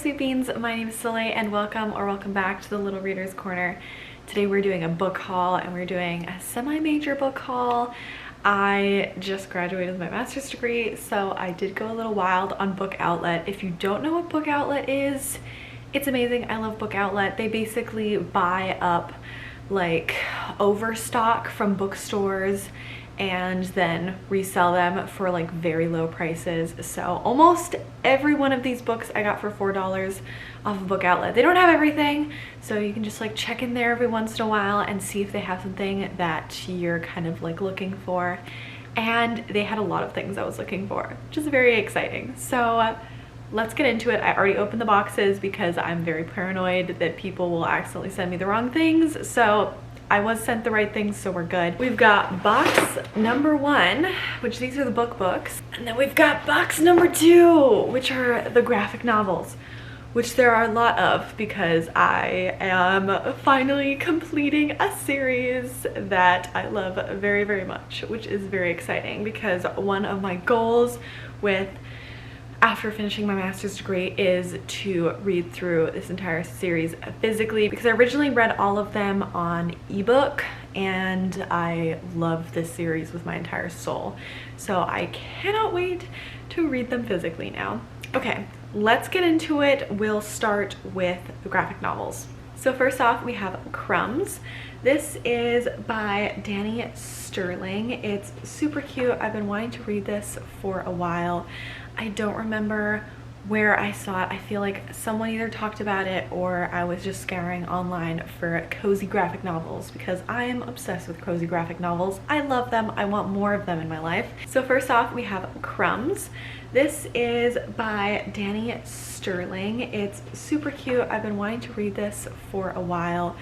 sweet beans, my name is Soleil and welcome back to the Little Reader's Corner. Today we're doing a book haul and we're doing a semi-major book haul. I just graduated with my master's degree, so I did go a little wild on Book Outlet. If you don't know what Book Outlet is, it's amazing. I love Book Outlet. They basically buy up like overstock from bookstores and then resell them for like very low prices. So almost every one of these books I got for $4 off of Book Outlet. They don't have everything, so you can just like check in there every once in a while and see if they have something that you're kind of like looking for. And they had a lot of things I was looking for, which is very exciting. So let's get into it. I already opened the boxes because I'm very paranoid that people will accidentally send me the wrong things. So I was sent the right things, so we're good. We've got box number 1, which these are the books. And then we've got box number 2, which are the graphic novels, which there are a lot of because I am finally completing a series that I love very, very much, which is very exciting because one of my goals after finishing my master's degree is to read through this entire series physically, because I originally read all of them on ebook and I love this series with my entire soul. So I cannot wait to read them physically now. Okay, let's get into it. We'll start with the graphic novels. So first off, we have Crumbs. This is by Danny Sterling. It's super cute. I've been wanting to read this for a while. I don't remember where I saw it. I feel like someone either talked about it or I was just scouring online for cozy graphic novels because I am obsessed with cozy graphic novels. I love them. I want more of them in my life. So first off, we have Crumbs. This is by Danny Sterling. It's super cute. I've been wanting to read this for a while.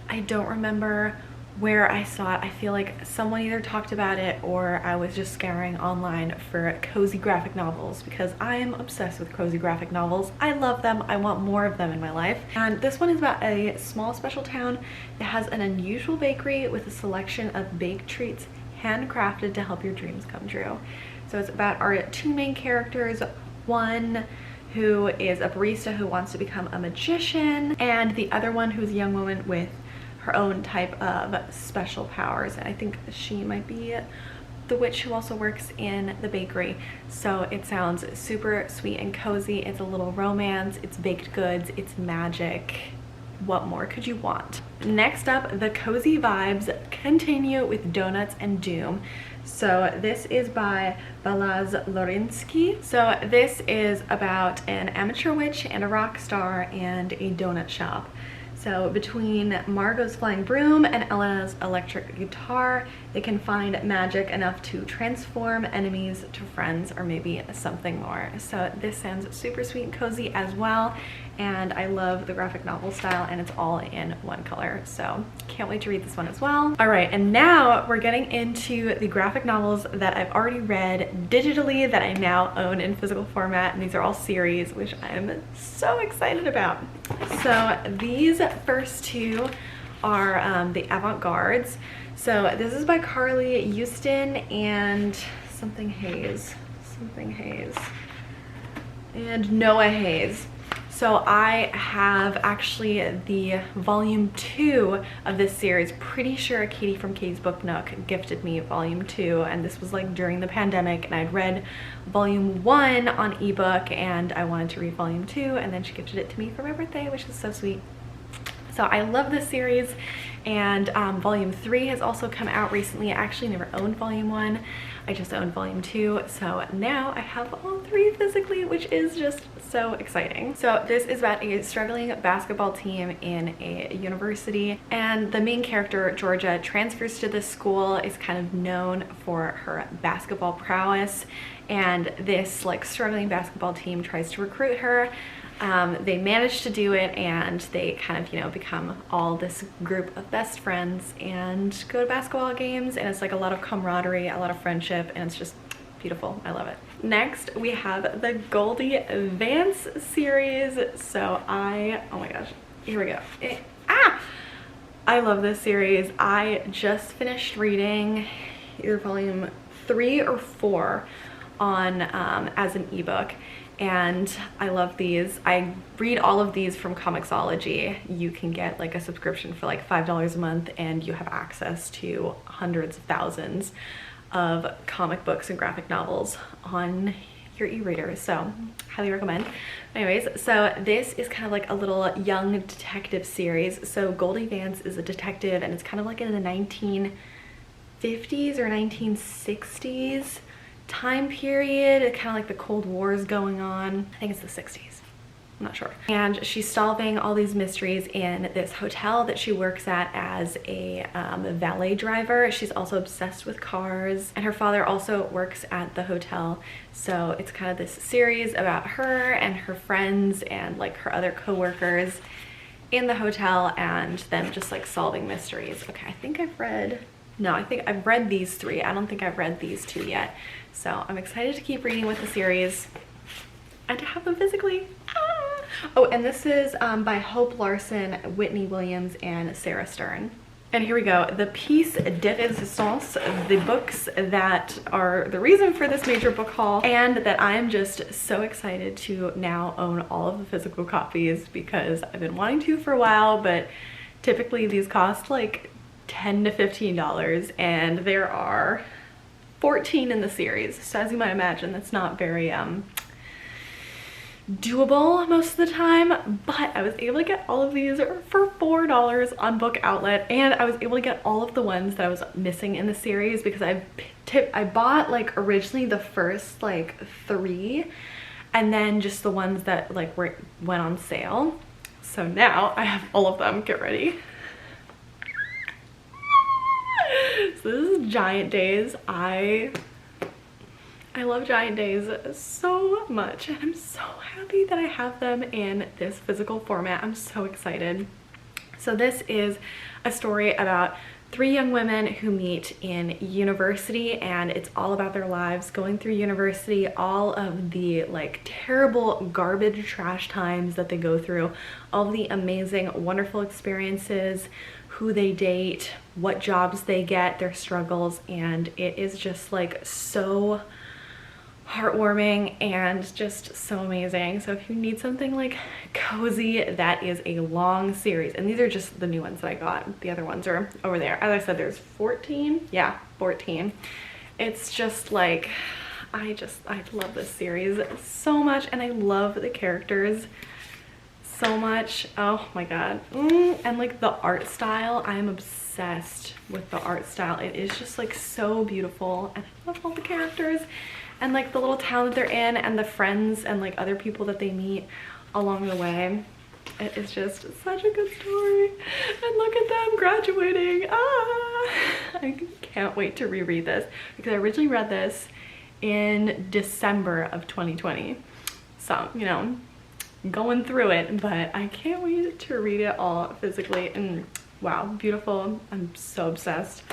I don't remember where I saw it. I feel like someone either talked about it or I was just scouring online for cozy graphic novels because I am obsessed with cozy graphic novels. I love them. I want more of them in my life. And this one is about a small special town that has an unusual bakery with a selection of baked treats handcrafted to help your dreams come true. So it's about our 2 main characters, one who is a barista who wants to become a magician, and the other one who's a young woman with her own type of special powers. And I think she might be the witch who also works in the bakery. So it sounds super sweet and cozy. It's a little romance, it's baked goods, it's magic. What more could you want? Next up, the cozy vibes continue with Donuts and Doom. So this is by Balaz Lorinsky. So this is about an amateur witch and a rock star and a donut shop. So between Margot's flying broom and Elena's electric guitar, they can find magic enough to transform enemies to friends or maybe something more. So this sounds super sweet and cozy as well. And I love the graphic novel style and it's all in one color. So can't wait to read this one as well. All right, and now we're getting into the graphic novels that I've already read digitally that I now own in physical format. And these are all series, which I'm so excited about. So these first 2 are the avant-gardes. So this is by Carly Houston and something Hayes and Noah Hayes. So I have actually the volume 2 of this series. Pretty sure Katie from Katie's Book Nook gifted me volume 2, and this was like during the pandemic, and I'd read volume 1 on ebook and I wanted to read volume 2, and then she gifted it to me for my birthday, which is so sweet. So I love this series, and volume 3 has also come out recently. I actually never owned volume 1. I just owned volume 2. So now I have all 3 physically, which is just so exciting. So this is about a struggling basketball team in a university, and the main character, Georgia, transfers to this school, is kind of known for her basketball prowess, and this like struggling basketball team tries to recruit her. They manage to do it, and they kind of, you know, become all this group of best friends and go to basketball games, and it's like a lot of camaraderie, a lot of friendship, and it's just beautiful. I love it. Next, we have the Goldie Vance series. So oh my gosh, here we go. I love this series. I just finished reading either volume 3 or 4 on as an ebook, and I love these. I read all of these from Comixology. You can get like a subscription for like $5 a month, and you have access to hundreds of thousands of comic books and graphic novels on your e-reader, so highly recommend. Anyways, so this is kind of like a little young detective series. So Goldie Vance is a detective, and it's kind of like in the 1950s or 1960s time period, kind of like the Cold War is going on. I think it's the 60s, I'm not sure. And she's solving all these mysteries in this hotel that she works at as a valet driver. She's also obsessed with cars, and her father also works at the hotel. So it's kind of this series about her and her friends and like her other co-workers in the hotel, and them just like solving mysteries. Okay, I think I've read these 3. I don't think I've read these 2 yet. So I'm excited to keep reading with the series and to have them physically. Oh, and this is by Hope Larson, Whitney Williams, and Sarah Stern. And here we go, the piece de resistance, the books that are the reason for this major book haul, and that I am just so excited to now own all of the physical copies, because I've been wanting to for a while, but typically these cost like $10 to $15, and there are 14 in the series. So as you might imagine, that's not very doable most of the time, but I was able to get all of these for $4 on Book Outlet, and I was able to get all of the ones that I was missing in the series, because I bought like originally the first like 3, and then just the ones that like went on sale. So now I have all of them. Get ready. So this is Giant Days. I love Giant Days so much, and I'm so happy that I have them in this physical format. I'm so excited. So this is a story about 3 young women who meet in university, and it's all about their lives going through university, all of the like terrible garbage trash times that they go through, all of the amazing wonderful experiences, who they date, what jobs they get, their struggles, and it is just like so heartwarming and just so amazing. So if you need something like cozy, that is a long series, and these are just the new ones that I got. The other ones are over there. As I said, there's 14. Yeah, 14. It's just like I love this series so much, and I love the characters so much. Oh my god. And like the art style, I am obsessed with the art style. It is just like so beautiful, and I love all the characters and like the little town that they're in, and the friends and like other people that they meet along the way. It is just such a good story, and look at them graduating. I can't wait to reread this, because I originally read this in December of 2020, so you know, going through it, but I can't wait to read it all physically. And wow, beautiful. I'm so obsessed.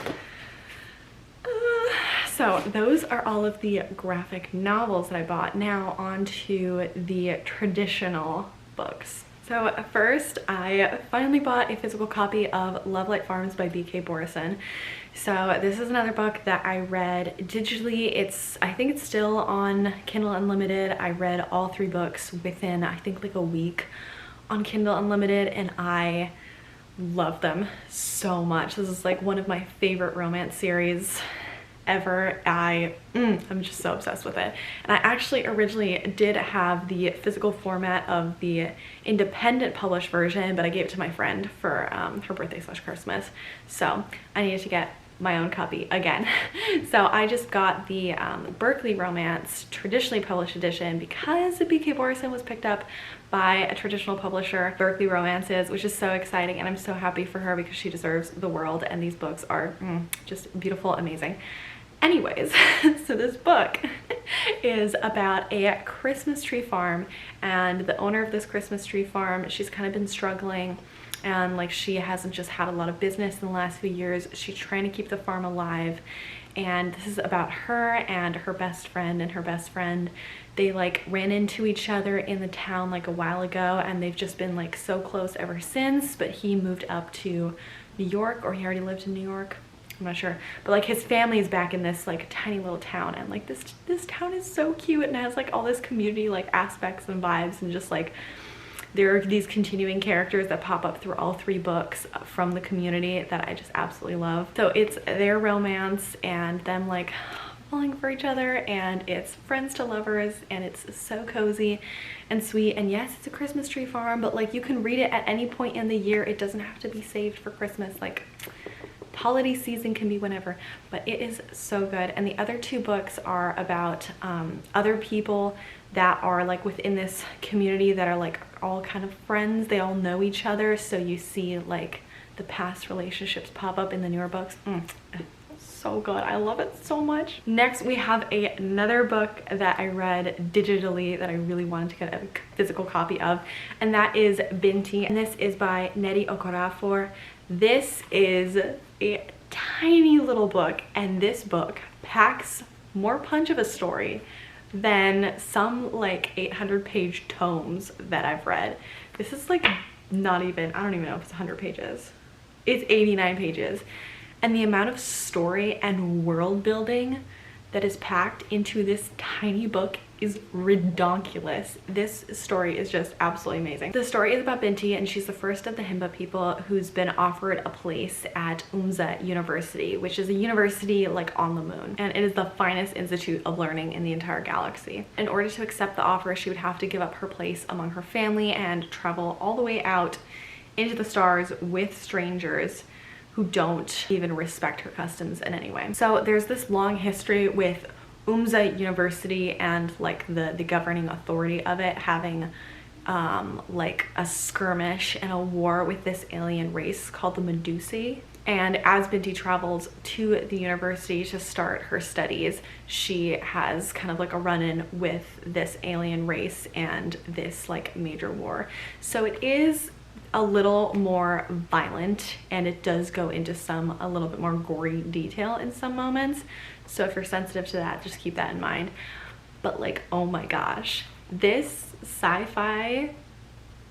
So those are all of the graphic novels that I bought. Now on to the traditional books. So first, I finally bought a physical copy of Love Light Farms by B.K. Borison. So this is another book that I read digitally. I think it's still on Kindle Unlimited. I read all 3 books within, I think, like a week on Kindle Unlimited, and I love them so much. This is like one of my favorite romance series ever. I'm just so obsessed with it. And I actually originally did have the physical format of the independent published version, but I gave it to my friend for her birthday / Christmas. So I needed to get my own copy again. So I just got the Berkeley Romance traditionally published edition, because B.K. Borison was picked up by a traditional publisher, Berkeley Romances, which is so exciting, and I'm so happy for her, because she deserves the world, and these books are just beautiful, amazing. Anyways, so this book is about a Christmas tree farm, and the owner of this Christmas tree farm, she's kind of been struggling, and like she hasn't just had a lot of business in the last few years. She's trying to keep the farm alive, and this is about her and her best friend. And her best friend, they like ran into each other in the town like a while ago, and they've just been like so close ever since. But he moved up to New York, or he already lived in New York. I'm not sure, but like his family is back in this like tiny little town, and like this town is so cute and has like all this community like aspects and vibes, and just like there are these continuing characters that pop up through all 3 books from the community that I just absolutely love. So it's their romance and them like falling for each other, and it's friends to lovers, and it's so cozy and sweet. And yes, it's a Christmas tree farm, but like you can read it at any point in the year. It doesn't have to be saved for Christmas. Like holiday season can be whenever, but it is so good. And the other 2 books are about other people that are like within this community that are like all kind of friends. They all know each other, so you see like the past relationships pop up in the newer books. So good. I love it so much. Next, we have another book that I read digitally that I really wanted to get a physical copy of, and that is Binti, and this is by Nnedi Okorafor. This is a tiny little book, and this book packs more punch of a story than some like 800-page tomes that I've read. This is like not even, I don't even know if it's 100 pages. It's 89 pages. And the amount of story and world building that is packed into this tiny book is redonkulous. This story is just absolutely amazing. The story is about Binti, and she's the first of the Himba people who's been offered a place at Umza University, which is a university like on the moon, and it is the finest institute of learning in the entire galaxy. In order to accept the offer, she would have to give up her place among her family and travel all the way out into the stars with strangers who don't even respect her customs in any way. So there's this long history with Umza University and like the governing authority of it having like a skirmish and a war with this alien race called the Medusi. And as Binti travels to the university to start her studies, she has kind of like a run-in with this alien race and this like major war. So it is a little more violent, and it does go into a little bit more gory detail in some moments. So if you're sensitive to that, just keep that in mind. But like, oh my gosh, this sci-fi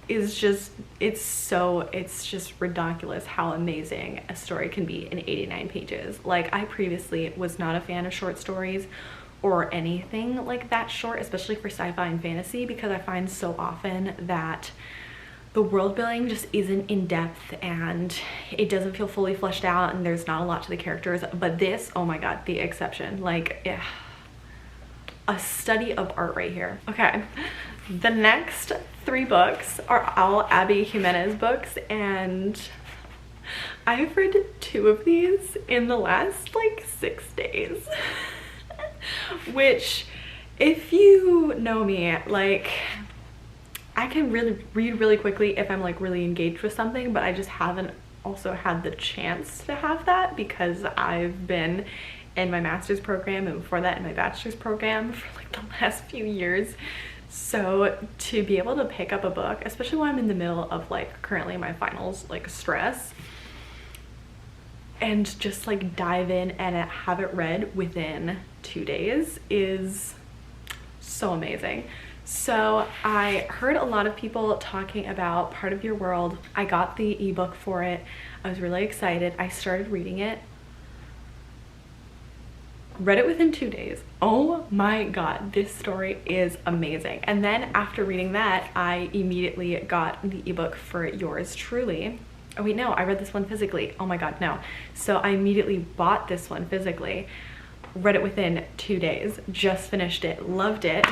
is just, it's just ridiculous how amazing a story can be in 89 pages. Like, I previously was not a fan of short stories or anything like that short, especially for sci-fi and fantasy, because I find so often that the world building just isn't in depth and it doesn't feel fully fleshed out, and there's not a lot to the characters. But this, oh my god, the exception. Like, yeah, a study of art right here. Okay, the next 3 books are all Abby Jimenez books, and I've read 2 of these in the last like 6 days. Which, if you know me, like, I can really read really quickly if I'm like really engaged with something, but I just haven't also had the chance to have that because I've been in my master's program and before that in my bachelor's program for like the last few years. So to be able to pick up a book, especially when I'm in the middle of like currently my finals like stress, and just like dive in and have it read within 2 days is so amazing. So I heard a lot of people talking about Part of Your World. I got the ebook for it. I was really excited. I started reading it. Read it within 2 days. Oh my god, this story is amazing. And then after reading that, I immediately got the ebook for Yours Truly. Oh wait, no, I read this one physically. Oh my god, no. So I immediately bought this one physically, read it within 2 days, just finished it, loved it.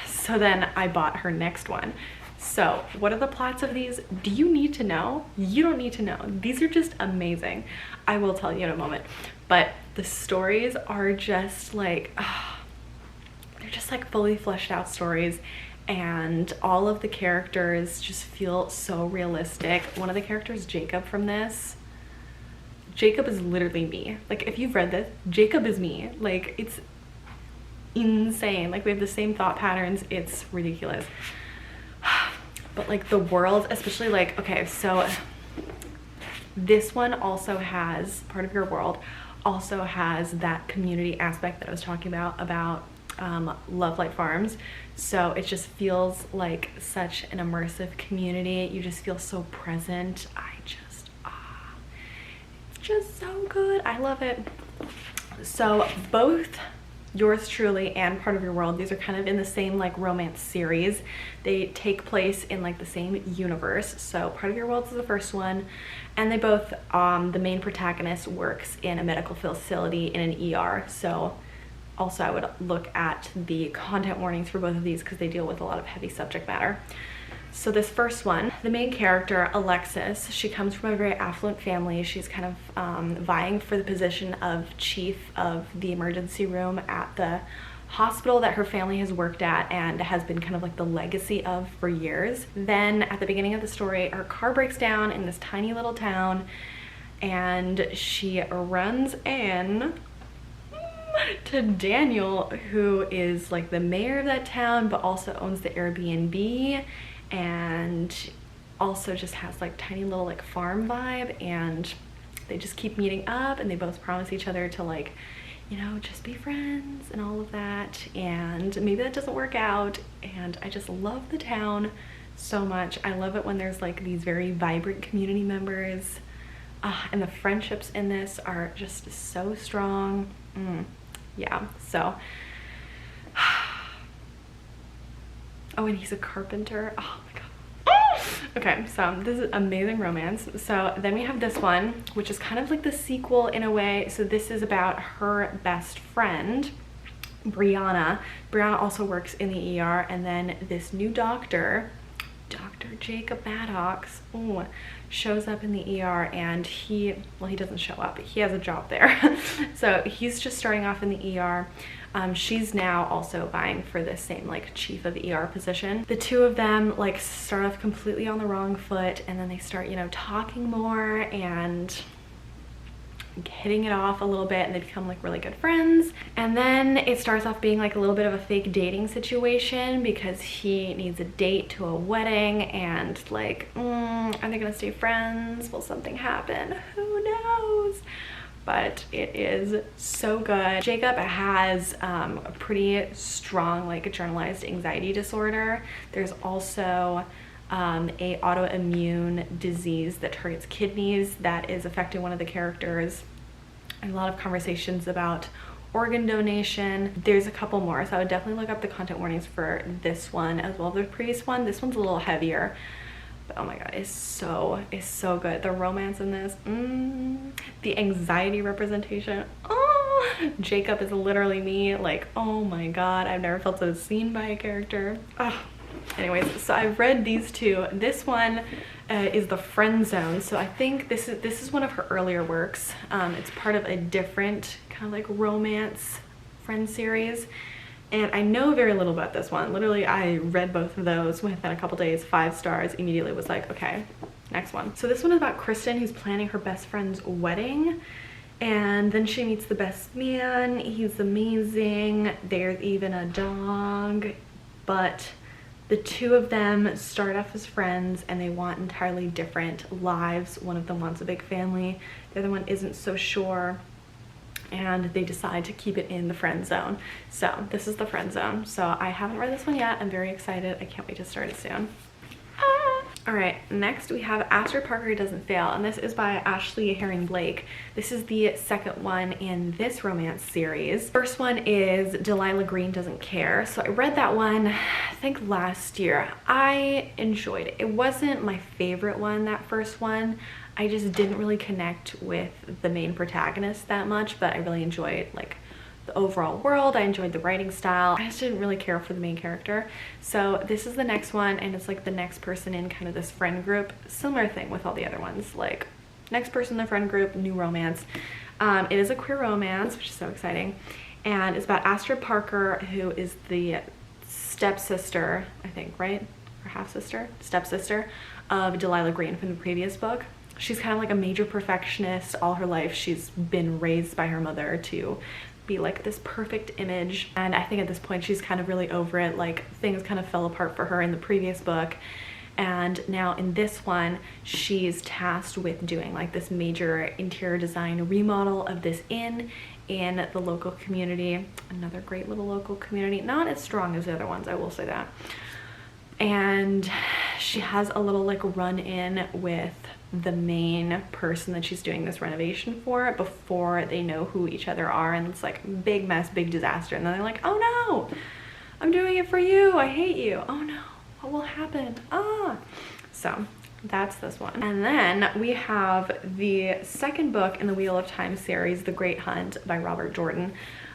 So then I bought her next one. So what are the plots of these? Do you need to know? You don't need to know. These are just amazing. I will tell you in a moment. But the stories are just like, they're just like fully fleshed out stories. And all of the characters just feel so realistic. One of the characters, Jacob, from this, Jacob is literally me. Like, if you've read this, Jacob is me. Like, it's insane. Like, we have the same thought patterns. It's ridiculous. But like the world, especially like, okay, so this one also has, Part of Your World also has that community aspect that I was talking about Love Light Farms. So it just feels like such an immersive community. You just feel so present. just so good. I love it. So both Yours Truly and Part of Your World, these are kind of in the same like romance series. They take place in like the same universe. So Part of Your World is the first one, and they both the main protagonist works in a medical facility in an ER. So also I would look at the content warnings for both of these because they deal with a lot of heavy subject matter. So this first one, the main character, Alexis, she comes from a very affluent family. She's kind of vying for the position of chief of the emergency room at the hospital that her family has worked at and has been kind of like the legacy of for years. Then at the beginning of the story, her car breaks down in this tiny little town and she runs in to Daniel, who is like the mayor of that town but also owns the Airbnb and also just has like tiny little like farm vibe, and they just keep meeting up and they both promise each other to like, you know, just be friends and all of that, and maybe that doesn't work out. And I just love the town so much. I love it when there's like these very vibrant community members, and the friendships in this are just so strong. Yeah, so oh, and he's a carpenter. Oh my god. Okay, so this is amazing romance. So then we have this one, which is kind of like the sequel in a way. So this is about her best friend, Brianna. Brianna also works in the ER, and then this new doctor, Dr. Jacob Maddox, shows up in the ER, and he doesn't show up, he has a job there. So he's just starting off in the ER. She's now also vying for the same like chief of the ER position. The two of them like start off completely on the wrong foot, and then they start, you know, talking more and hitting it off a little bit, and they become like really good friends. And then it starts off being like a little bit of a fake dating situation because he needs a date to a wedding, and like, are they gonna stay friends? Will something happen? Who knows? But it is so good. Jacob has a pretty strong like generalized anxiety disorder. There's also a autoimmune disease that targets kidneys that is affecting one of the characters. And a lot of conversations about organ donation. There's a couple more, so I would definitely look up the content warnings for this one as well as the previous one. This one's a little heavier, but oh my god, it's so good. The romance in this, the anxiety representation, Jacob is literally me. Like, oh my god, I've never felt so seen by a character. Anyways, so I've read these two. This one is The Friend Zone. So I think this is one of her earlier works. It's part of a different kind of like romance friend series, and I know very little about this one. Literally, I read both of those within a couple days, 5 stars, immediately was like, okay, next one. So this one is about Kristen, who's planning her best friend's wedding, and then she meets the best man. He's amazing. There's even a dog, but the two of them start off as friends and they want entirely different lives. One of them wants a big family, the other one isn't so sure, and they decide to keep it in the friend zone. So this is The Friend Zone. So I haven't read this one yet. I'm very excited. I can't wait to start it soon. All right, next we have After Parker Doesn't Fail, and this is by Ashley Herring Blake. This is the second one in this romance series. First one is Delilah Green Doesn't Care. So I read that one, I think last year. I enjoyed it. It wasn't my favorite one, that first one. I just didn't really connect with the main protagonist that much, but I really enjoyed like the overall world. I enjoyed the writing style. I just didn't really care for the main character. So this is the next one, and it's like the next person in kind of this friend group. Similar thing with all the other ones, like next person in the friend group, new romance. It is a queer romance, which is so exciting, and it's about Astrid Parker, who is the stepsister, I think, right? Or half-sister? Stepsister of Delilah Green from the previous book. She's kind of like a major perfectionist. All her life she's been raised by her mother to be like this perfect image, and I think at this point she's kind of really over it. Like, things kind of fell apart for her in the previous book, and now in this one she's tasked with doing like this major interior design remodel of this inn in the local community. Another great little local community, not as strong as the other ones, I will say that. and she has a little like run-in with the main person that she's doing this renovation for before they know who each other are, and it's like big mess, big disaster, and then they're like, oh no, I'm doing it for you, I hate you, oh no, what will happen? So that's this one. And then we have the second book in the Wheel of Time series, The Great Hunt by Robert Jordan.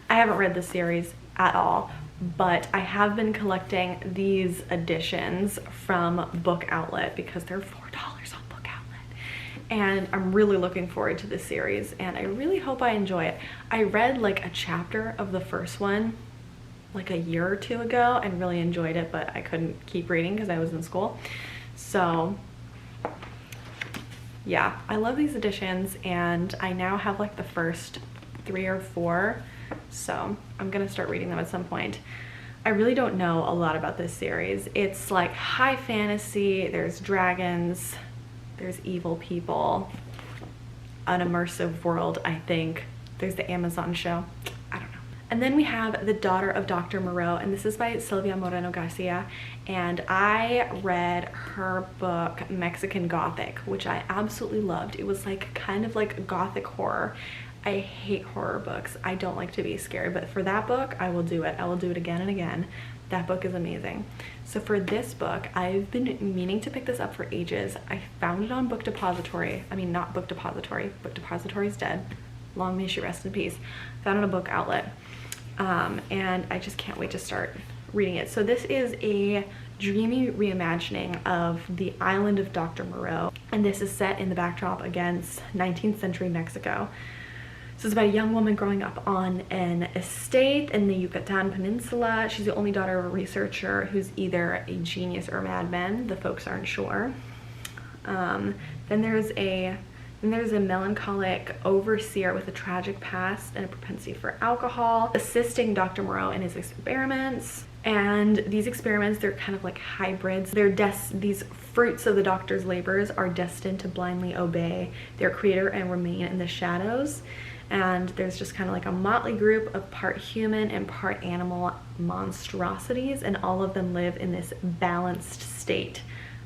I haven't read this series at all, but I have been collecting these editions from Book Outlet because they're $4 on Book Outlet. And I'm really looking forward to this series, and I really hope I enjoy it. I read like a chapter of the first one like a year or two ago and really enjoyed it, but I couldn't keep reading because I was in school. So yeah, I love these editions, and I now have like the first 3 or 4, so I'm gonna start reading them at some point. I really don't know a lot about this series. It's like high fantasy, there's dragons, there's evil people, an immersive world, I think. There's the Amazon show, I don't know. And then we have The Daughter of Dr. Moreau, and this is by Silvia Moreno Garcia, and I read her book Mexican Gothic, which I absolutely loved. It was like kind of like gothic horror. I hate horror books. I don't like to be scared, but for that book, I will do it. I will do it again and again. That book is amazing. So for this book, I've been meaning to pick this up for ages. I found it on Book Depository. I mean, not Book Depository. Book Depository's dead. Long may she rest in peace. Found it on a Book Outlet. And I just can't wait to start reading it. So this is a dreamy reimagining of the island of Dr. Moreau, and this is set in the backdrop against 19th century Mexico. So it's about a young woman growing up on an estate in the Yucatan Peninsula. She's the only daughter of a researcher who's either a genius or a madman. The folks aren't sure. Then there's a melancholic overseer with a tragic past and a propensity for alcohol, assisting Dr. Moreau in his experiments. And these experiments, they're kind of like hybrids. These fruits of the doctor's labors are destined to blindly obey their creator and remain in the shadows. And there's just kind of like a motley group of part human and part animal monstrosities, and all of them live in this balanced state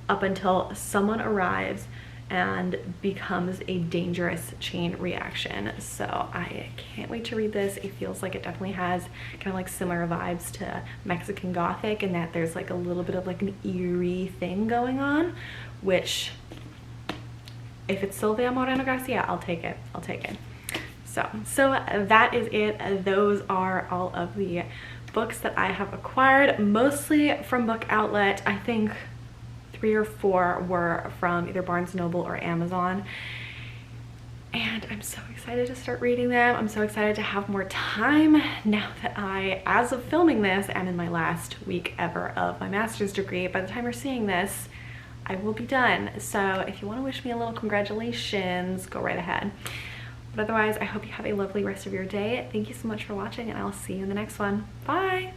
up until someone arrives and becomes a dangerous chain reaction. So I can't wait to read this. It feels like it definitely has kind of like similar vibes to Mexican Gothic, in that there's like a little bit of like an eerie thing going on, which if it's Silvia Moreno Garcia, I'll take it. I'll take it. So that is it. Those are all of the books that I have acquired, mostly from Book Outlet. I think 3 or 4 were from either Barnes & Noble or Amazon, and I'm so excited to start reading them. I'm so excited to have more time now that I, as of filming this, am in my last week ever of my master's degree. By the time you're seeing this, I will be done. So if you want to wish me a little congratulations, go right ahead. But otherwise, I hope you have a lovely rest of your day. Thank you so much for watching, and I'll see you in the next one. Bye!